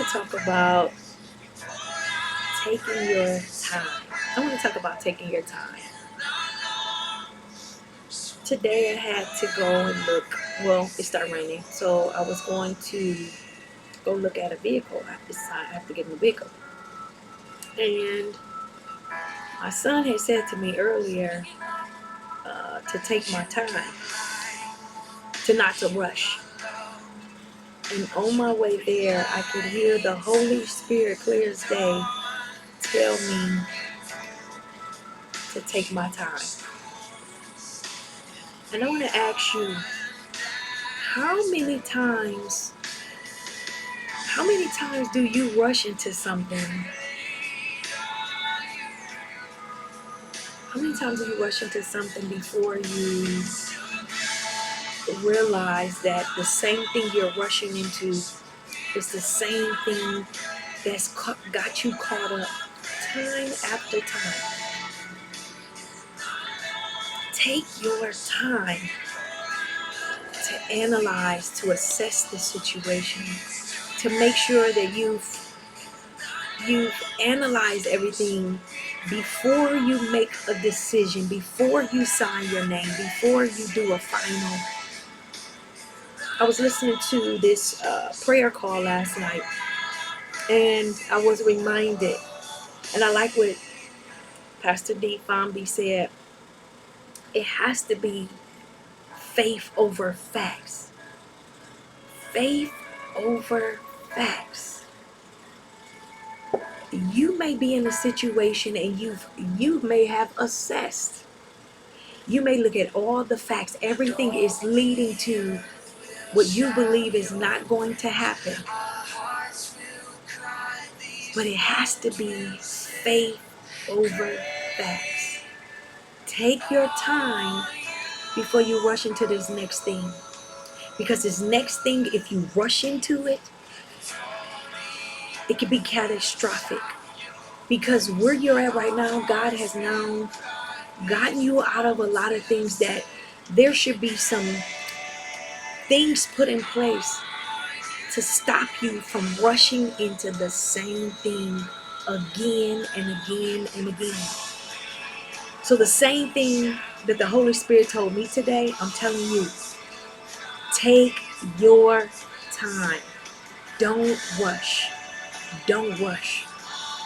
to talk about taking your time. I want to talk about taking your time. Today I had to go and look. Well, it started raining, so I was going to go look at a vehicle. I have to get a new vehicle. And my son had said to me earlier to take my time, to not to rush. And on my way there, I could hear the Holy Spirit clear as day tell me to take my time. And I want to ask you, how many times, how many times do you rush into something? How many times do you rush into something before you realize that the same thing you're rushing into is the same thing that's got you caught up time after time? Take your time to analyze, to assess the situation, to make sure that you've analyzed everything before you make a decision, before you sign your name, before you do a final. I was listening to this prayer call last night, and I was reminded, and I like what Pastor D. Fomby said, it has to be faith over facts. Faith over facts. You may be in a situation and you may have assessed. You may look at all the facts. Everything is leading to what you believe is not going to happen. But it has to be faith over facts. Take your time before you rush into this next thing. Because this next thing, if you rush into it, it could be catastrophic. Because where you're at right now, God has now gotten you out of a lot of things that there should be some things put in place to stop you from rushing into the same thing again and again and again. So the same thing that the Holy Spirit told me today, I'm telling you, take your time. Don't rush. Don't rush.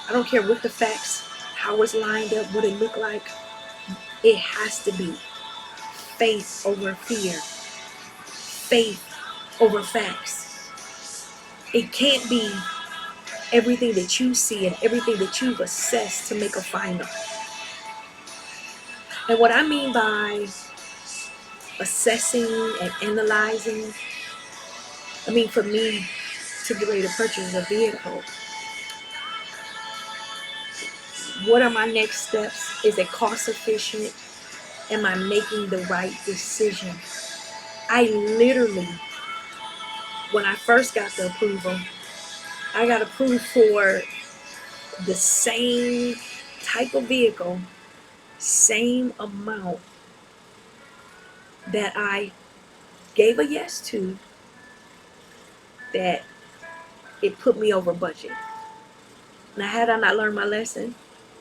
I don't care what the facts, how it's lined up, what it looked like. It has to be faith over fear. Faith over facts. It can't be everything that you see and everything that you've assessed to make a final. And what I mean by assessing and analyzing, I mean for me to get ready to purchase a vehicle, what are my next steps? Is it cost efficient? Am I making the right decision? I literally, when I first got the approval, I got approved for the same type of vehicle, same amount that I gave a yes to, that it put me over budget. Now, had I not learned my lesson,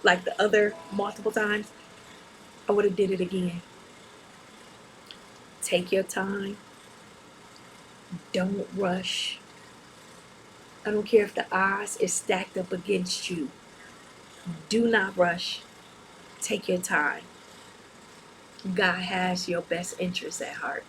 like the other multiple times, I would have did it again. Take your time. Don't rush. I don't care if the odds is stacked up against you. Do not rush. Take your time. God has your best interests at heart.